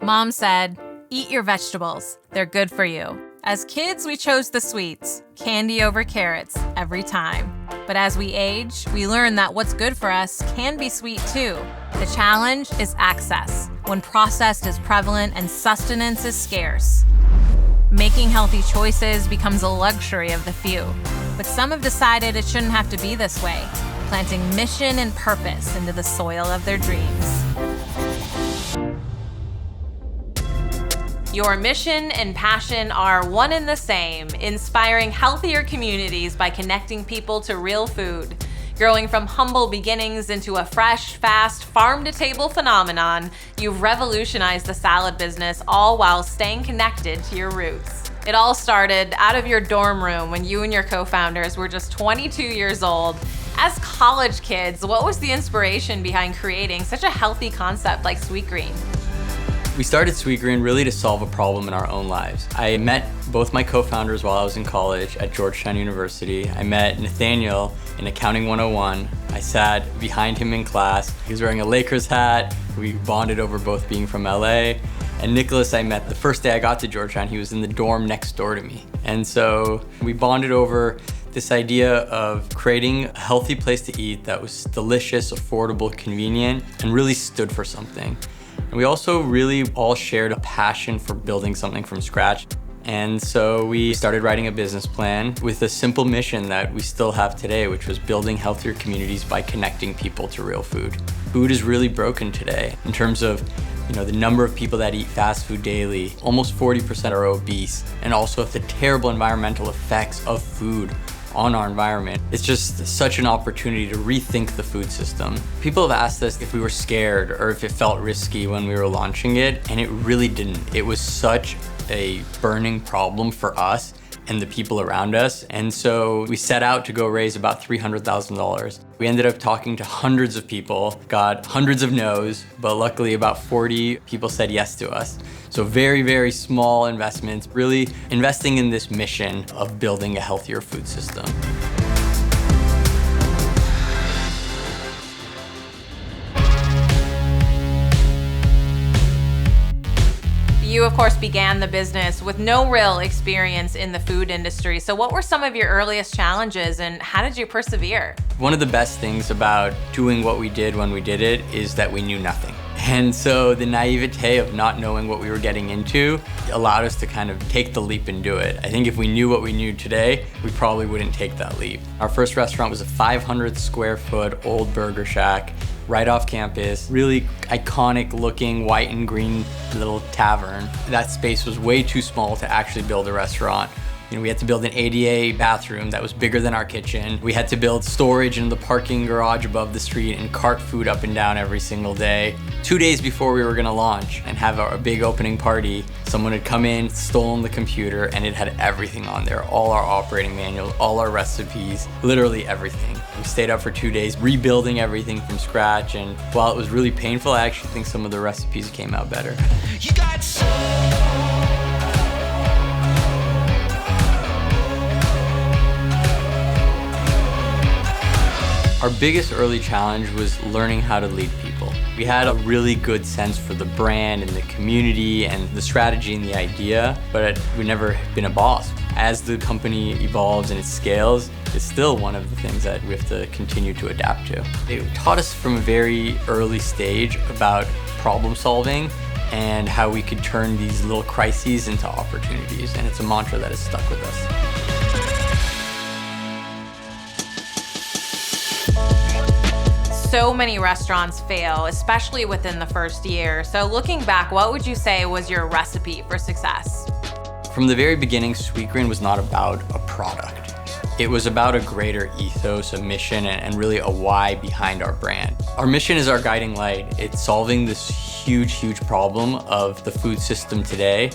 Mom said, "Eat your vegetables. They're good for you." As kids, we chose the sweets, candy over carrots, every time. But as we age, we learn that what's good for us can be sweet too. The challenge is access, when processed is prevalent and sustenance is scarce. Making healthy choices becomes a luxury of the few. But some have decided it shouldn't have to be this way, planting mission and purpose into the soil of their dreams. Your mission and passion are one and the same, inspiring healthier communities by connecting people to real food. Growing from humble beginnings into a fresh, fast, farm-to-table phenomenon, you've revolutionized the salad business, all while staying connected to your roots. It all started out of your dorm room when you and your co-founders were just 22 years old. As college kids, what was the inspiration behind creating such a healthy concept like Sweetgreen? We started Sweetgreen really to solve a problem in our own lives. I met both my co-founders while I was in college at Georgetown University. I met Nathaniel in Accounting 101. I sat behind him in class. He was wearing a Lakers hat. We bonded over both being from LA. And Nicholas I met the first day I got to Georgetown. He was in the dorm next door to me. And so we bonded over this idea of creating a healthy place to eat that was delicious, affordable, convenient, and really stood for something. And we also really all shared a passion for building something from scratch. And so we started writing a business plan with a simple mission that we still have today, which was building healthier communities by connecting people to real food. Food is really broken today in terms of the number of people that eat fast food daily. Almost 40% are obese, and also the terrible environmental effects of food on our environment. It's just such an opportunity to rethink the food system. People have asked us if we were scared or if it felt risky when we were launching it, and it really didn't. It was such a burning problem for us and the people around us. And so we set out to go raise about $300,000. We ended up talking to hundreds of people, got hundreds of no's, but luckily about 40 people said yes to us. So very, very small investments, really investing in this mission of building a healthier food system. You, of course, began the business with no real experience in the food industry. So what were some of your earliest challenges and how did you persevere? One of the best things about doing what we did when we did it is that we knew nothing. And so the naivete of not knowing what we were getting into allowed us to kind of take the leap and do it. I think if we knew what we knew today, we probably wouldn't take that leap. Our first restaurant was a 500 square foot old burger shack right off campus, really iconic looking white and green little tavern. That space was way too small to actually build a restaurant. We had to build an ADA bathroom that was bigger than our kitchen. We had to build storage in the parking garage above the street and cart food up and down every single day. 2 days before we were gonna launch and have our big opening party, someone had come in, stolen the computer, and it had everything on there. All our operating manuals, all our recipes, literally everything. We stayed up for 2 days rebuilding everything from scratch, and while it was really painful, I actually think some of the recipes came out better. You got Our biggest early challenge was learning how to lead people. We had a really good sense for the brand and the community and the strategy and the idea, but we'd never been a boss. As the company evolves and it scales, it's still one of the things that we have to continue to adapt to. It taught us from a very early stage about problem solving and how we could turn these little crises into opportunities, and it's a mantra that has stuck with us. So many restaurants fail, especially within the first year. So looking back, what would you say was your recipe for success? From the very beginning, Sweetgreen was not about a product. It was about a greater ethos, a mission, and really a why behind our brand. Our mission is our guiding light. It's solving this huge problem of the food system today.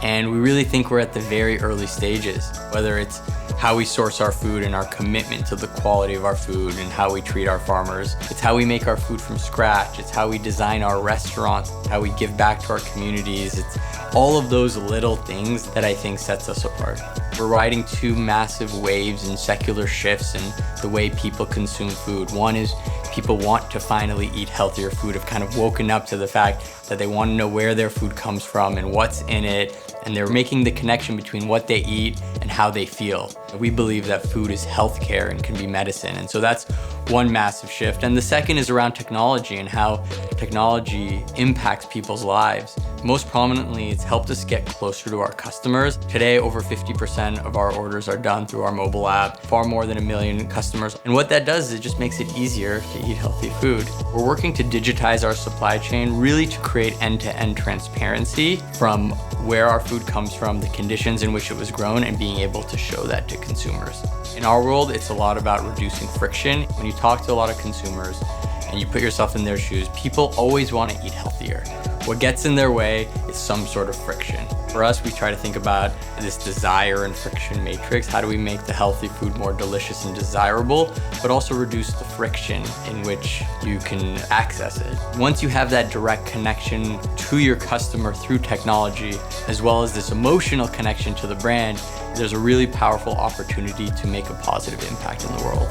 And we really think we're at the very early stages, whether it's how we source our food and our commitment to the quality of our food and how we treat our farmers. It's how we make our food from scratch. It's how we design our restaurants, how we give back to our communities. It's all of those little things that I think sets us apart. We're riding two massive waves and secular shifts in the way people consume food. One is people want to finally eat healthier food, have kind of woken up to the fact that they want to know where their food comes from and what's in it, and they're making the connection between what they eat and how they feel. We believe that food is healthcare and can be medicine, and so that's one massive shift. And the second is around technology and how technology impacts people's lives. Most prominently, it's helped us get closer to our customers. Today, over 50% of our orders are done through our mobile app, far more than 1 million customers. And what that does is it just makes it easier to eat healthy food. We're working to digitize our supply chain, really to create end-to-end transparency from where our food comes from, the conditions in which it was grown, and being able to show that to consumers. In our world, it's a lot about reducing friction. When you talk to a lot of consumers and you put yourself in their shoes, people always want to eat healthier. What gets in their way is some sort of friction. For us, we try to think about this desire and friction matrix. How do we make the healthy food more delicious and desirable, but also reduce the friction in which you can access it? Once you have that direct connection to your customer through technology, as well as this emotional connection to the brand, there's a really powerful opportunity to make a positive impact in the world.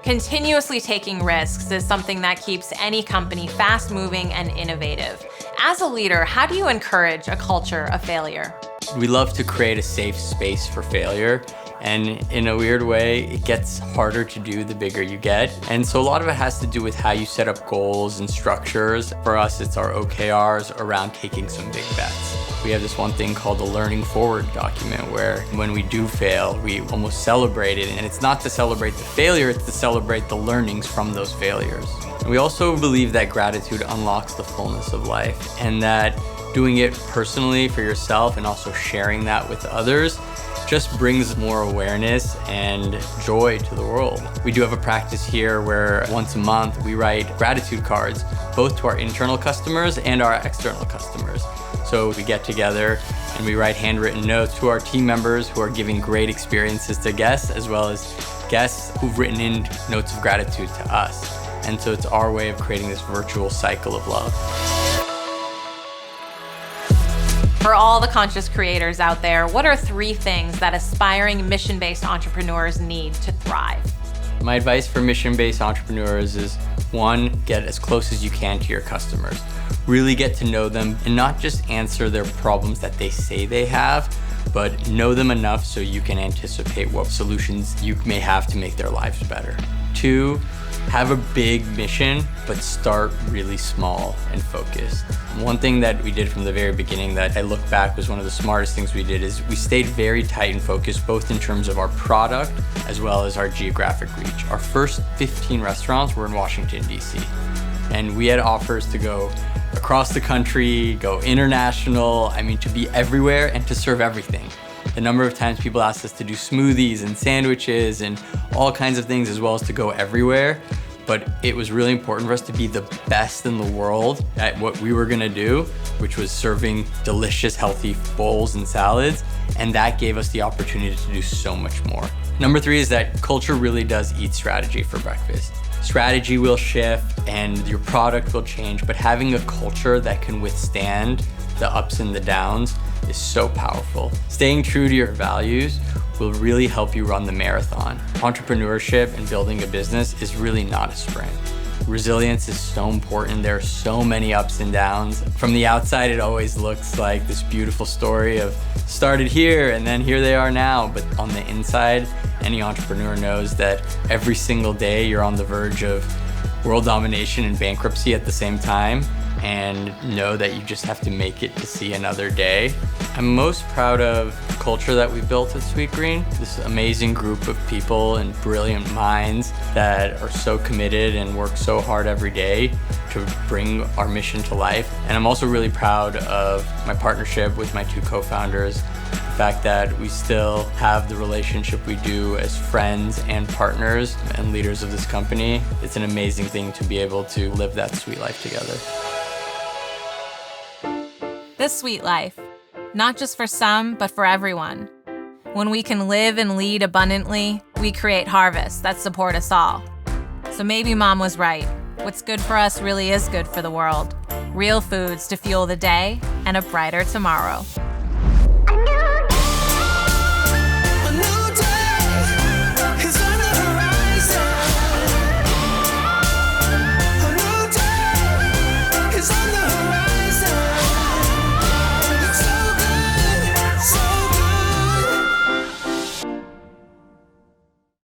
Continuously taking risks is something that keeps any company fast-moving and innovative. As a leader, how do you encourage a culture of failure? We love to create a safe space for failure. And in a weird way, it gets harder to do the bigger you get. And so a lot of it has to do with how you set up goals and structures. For us, it's our OKRs around taking some big bets. We have this one thing called the Learning Forward document, where when we do fail, we almost celebrate it. And it's not to celebrate the failure, it's to celebrate the learnings from those failures. And we also believe that gratitude unlocks the fullness of life, and that doing it personally for yourself and also sharing that with others just brings more awareness and joy to the world. We do have a practice here where once a month we write gratitude cards, both to our internal customers and our external customers. So we get together and we write handwritten notes to our team members who are giving great experiences to guests, as well as guests who've written in notes of gratitude to us. And so it's our way of creating this virtual cycle of love. For all the conscious creators out there, what are 3 things that aspiring mission-based entrepreneurs need to thrive? My advice for mission-based entrepreneurs is 1, get as close as you can to your customers. Really get to know them and not just answer their problems that they say they have, but know them enough so you can anticipate what solutions you may have to make their lives better. 2, have a big mission, but start really small and focused. One thing that we did from the very beginning that I look back was one of the smartest things we did is we stayed very tight and focused, both in terms of our product as well as our geographic reach. Our first 15 restaurants were in Washington, D.C. And we had offers to go across the country, go international, to be everywhere and to serve everything. The number of times people asked us to do smoothies and sandwiches and all kinds of things, as well as to go everywhere. But it was really important for us to be the best in the world at what we were gonna do, which was serving delicious, healthy bowls and salads. And that gave us the opportunity to do so much more. Number 3 is that culture really does eat strategy for breakfast. Strategy will shift and your product will change, but having a culture that can withstand the ups and the downs is so powerful. Staying true to your values will really help you run the marathon. Entrepreneurship and building a business is really not a sprint. Resilience is so important. There are so many ups and downs. From the outside, it always looks like this beautiful story of started here and then here they are now. But on the inside, any entrepreneur knows that every single day you're on the verge of world domination and bankruptcy at the same time, and know that you just have to make it to see another day. I'm most proud of the culture that we built at Sweetgreen, this amazing group of people and brilliant minds that are so committed and work so hard every day to bring our mission to life. And I'm also really proud of my partnership with my 2 co-founders, the fact that we still have the relationship we do as friends and partners and leaders of this company. It's an amazing thing to be able to live that sweet life together. The sweet life, not just for some, but for everyone. When we can live and lead abundantly, we create harvests that support us all. So maybe Mom was right. What's good for us really is good for the world. Real foods to fuel the day and a brighter tomorrow.